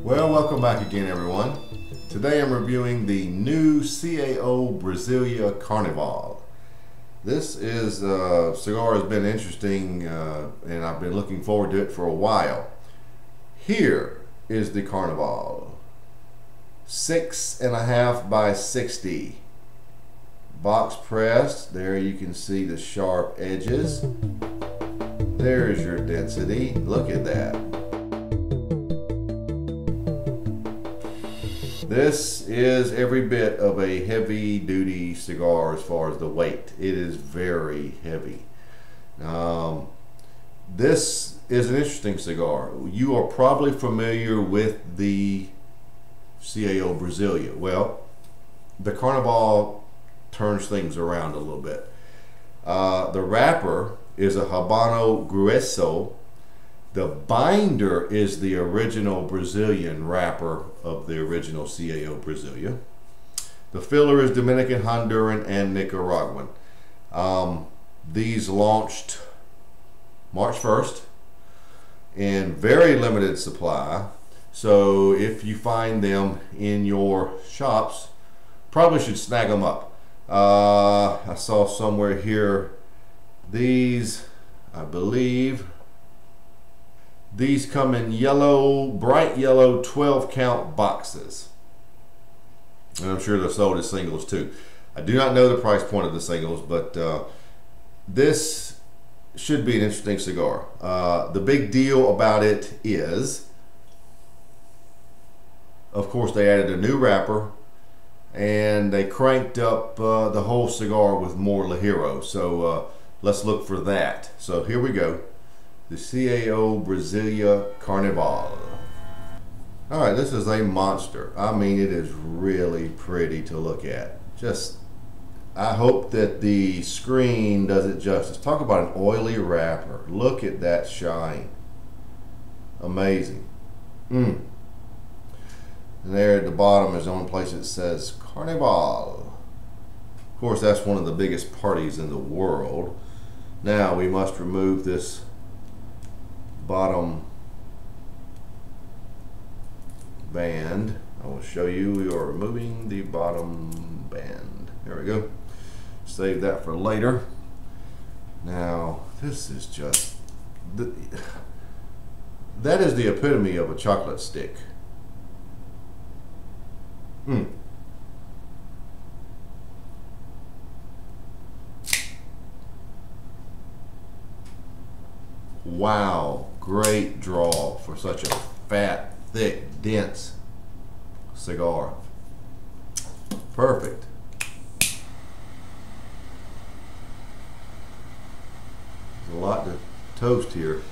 Well, welcome back again, everyone. Today I'm reviewing the new CAO Brazilia Carnivale. This is cigar has been interesting and I've been looking forward to it for a while. Here is the Carnivale. 6.5 by 60. Box pressed. There you can see the sharp edges. There's your density. Look at that. This is every bit of a heavy duty cigar as far as the weight. It is very heavy. This is an interesting cigar. You are probably familiar with the CAO Brazilia. Well, the Carnivale turns things around a little bit. The wrapper is a Habano Grueso. The binder is the original Brazilian wrapper of the original CAO Brazilia. The filler is Dominican, Honduran, and Nicaraguan. These launched March 1st in very limited supply. So if you find them in your shops, probably should snag them up. I saw somewhere here, these, I believe, these come in yellow, bright yellow 12 count boxes. And I'm sure they're sold as singles too. I do not know the price point of the singles, but this should be an interesting cigar. The big deal about it is, of course, they added a new wrapper and they cranked up the whole cigar with more Ligero. So let's look for that. So here we go. The CAO Brazilia Carnivale. Alright, this is a monster. I mean, it is really pretty to look at. Just, I hope that the screen does it justice. Talk about an oily wrapper. Look at that shine. Amazing. And there at the bottom is the only place it says Carnivale. Of course, that's one of the biggest parties in the world. Now we must remove this bottom band. I will show you. We are removing the bottom band. There we go. Save that for later. Now this is just that is the epitome of a chocolate stick. Wow, great draw for such a fat, thick, dense cigar. Perfect. There's a lot to toast here.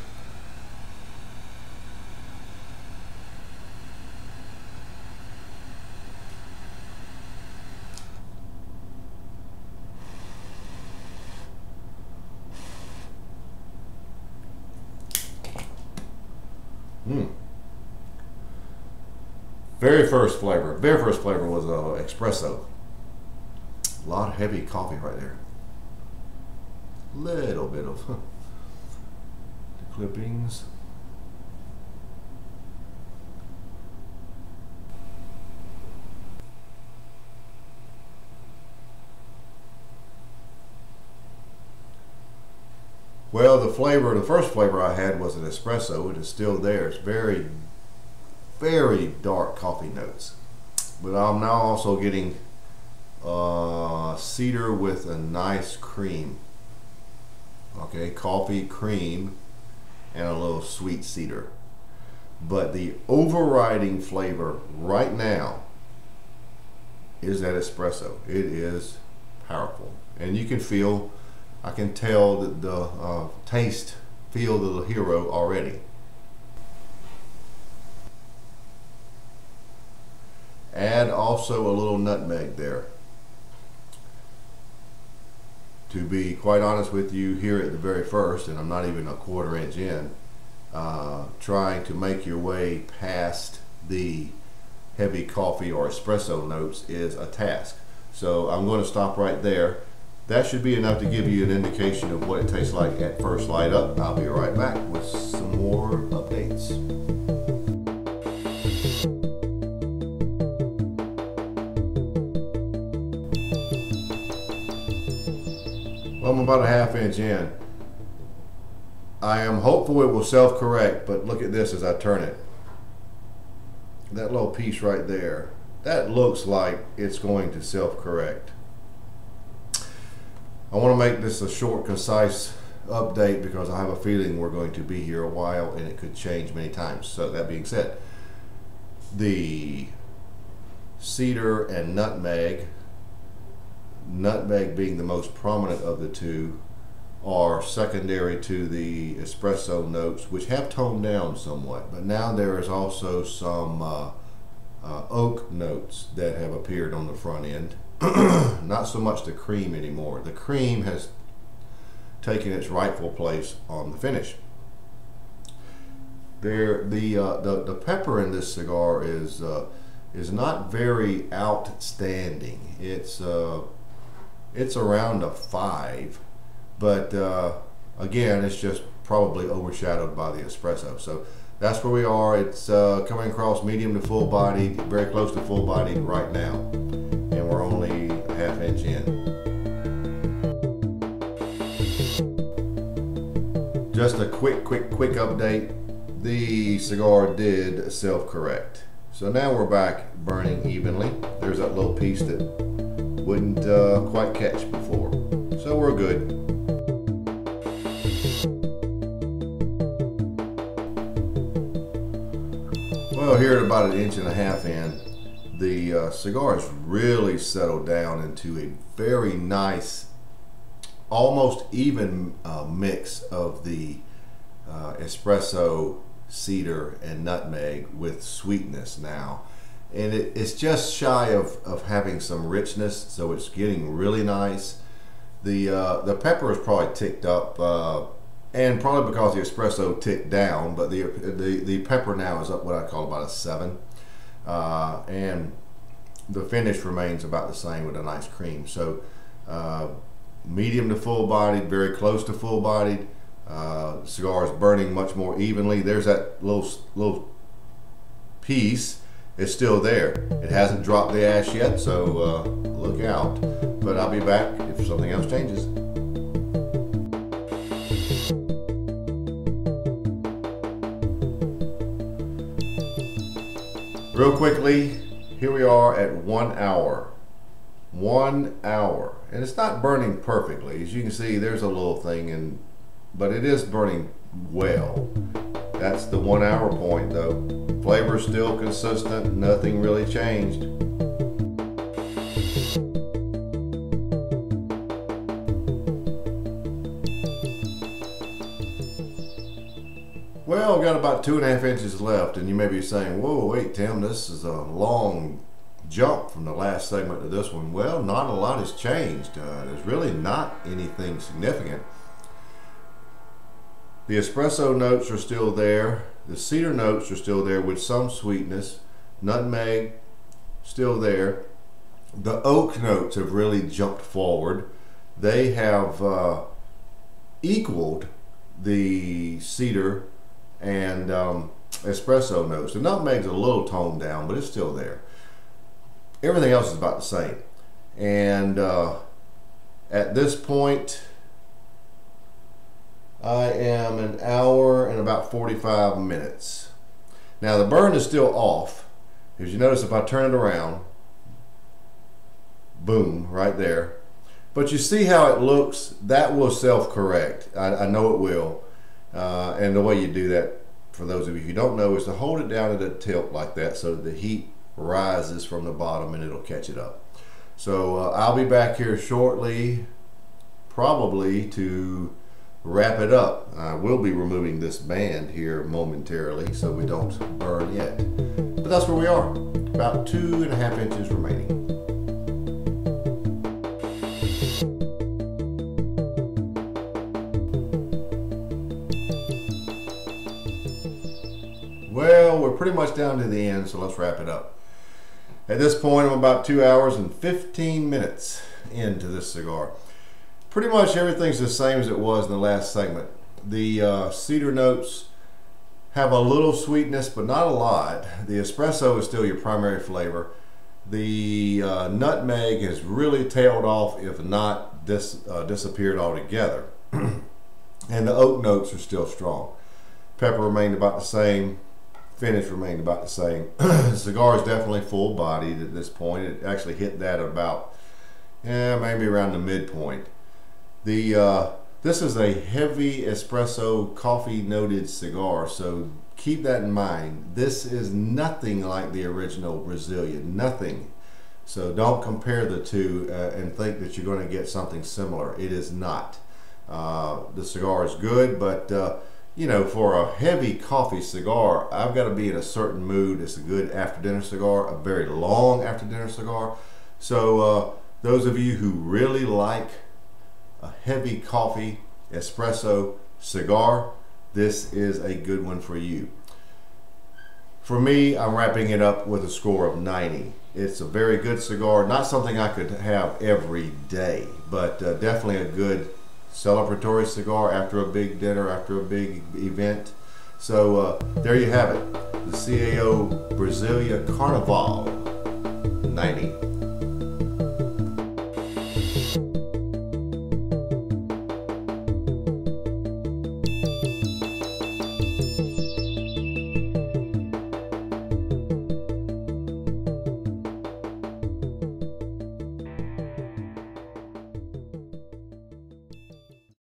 Very first flavor was espresso. A lot of heavy coffee right there. Little bit of the clippings. Well, the first flavor I had was an espresso. It is still there. It's very, very dark coffee notes. But I'm now also getting cedar with a nice cream. Okay, coffee, cream, and a little sweet cedar. But the overriding flavor right now is that espresso. It is powerful. And you can feel, I can tell that the taste, feel the Ligero already. Add also a little nutmeg there to be quite honest with you, here at the very first, and I'm not even a quarter inch in, trying to make your way past the heavy coffee or espresso notes is a task. So I'm going to stop right there. That should be enough to give you an indication of what it tastes like at first light up. I'll be right back with some more updates. Well, I'm about a half inch in. I am hopeful it will self-correct, but look at this as I turn it. That little piece right there, that looks like it's going to self-correct. I want to make this a short, concise update because I have a feeling we're going to be here a while and it could change many times. So that being said, the cedar and nutmeg being the most prominent of the two, are secondary to the espresso notes, which have toned down somewhat. But now there is also some oak notes that have appeared on the front end. Not so much the cream anymore. The cream has taken its rightful place on the finish. The pepper in this cigar is not very outstanding. It's around a 5, but again, it's just probably overshadowed by the espresso. So that's where we are. It's coming across medium to full bodied, very close to full bodied right now, and we're only a half inch in. Just a quick update. The cigar did self-correct. So now we're back burning evenly. There's that little piece that wouldn't quite catch before. So we're good. Well, here at about 1.5 inches in, the cigar has really settled down into a very nice, almost even mix of the espresso, cedar, and nutmeg with sweetness now. And it's just shy of having some richness, so it's getting really nice. The pepper is probably ticked up, and probably because the espresso ticked down, but the pepper now is up what I call about a 7. And the finish remains about the same with a nice cream. So medium to full bodied, very close to full bodied. Cigar is burning much more evenly. There's that little piece. It's still there. It hasn't dropped the ash yet, so look out. But I'll be back if something else changes. Real quickly, here we are at 1 hour. 1 hour. And it's not burning perfectly. As you can see, there's a little thing, but it is burning well. That's the 1 hour point though. Flavor is still consistent, nothing really changed. Well, I've got about 2.5 inches left, and you may be saying, whoa, wait, Tim, this is a long jump from the last segment to this one. Well, not a lot has changed. There's really not anything significant. The espresso notes are still there. The cedar notes are still there with some sweetness. Nutmeg, still there. The oak notes have really jumped forward. They have equaled the cedar and espresso notes. The nutmeg's a little toned down, but it's still there. Everything else is about the same. And at this point, I am 1 hour and about 45 minutes. Now the burn is still off. As you notice, if I turn it around, boom, right there. But you see how it looks? That will self-correct. I know it will. And the way you do that, for those of you who don't know, is to hold it down at a tilt like that so that the heat rises from the bottom and it'll catch it up. So I'll be back here shortly, probably to wrap it up. I will be removing this band here momentarily so we don't burn yet. But that's where we are, about 2.5 inches remaining. we're pretty much down to the end, so let's wrap it up. At this point, I'm about 2 hours and 15 minutes into this cigar. Pretty much everything's the same as it was in the last segment. The cedar notes have a little sweetness, but not a lot. The espresso is still your primary flavor. The nutmeg has really tailed off, if not disappeared altogether. And the oak notes are still strong. Pepper remained about the same. Finish remained about the same. The cigar is definitely full bodied at this point. It actually hit that at about, maybe around the midpoint. This is a heavy espresso coffee noted cigar, so keep that in mind. This is nothing like the original Brazilia, nothing. So don't compare the two and think that you're going to get something similar. It is not. The cigar is good, but you know, for a heavy coffee cigar, I've got to be in a certain mood. It's a good after dinner cigar, a very long after dinner cigar. So those of you who really like a heavy coffee espresso cigar, this is a good one for you. For me, I'm wrapping it up with a score of 90. It's a very good cigar, not something I could have every day, but definitely a good celebratory cigar after a big dinner, after a big event. So there you have it, the CAO Brazilia Carnivale 90.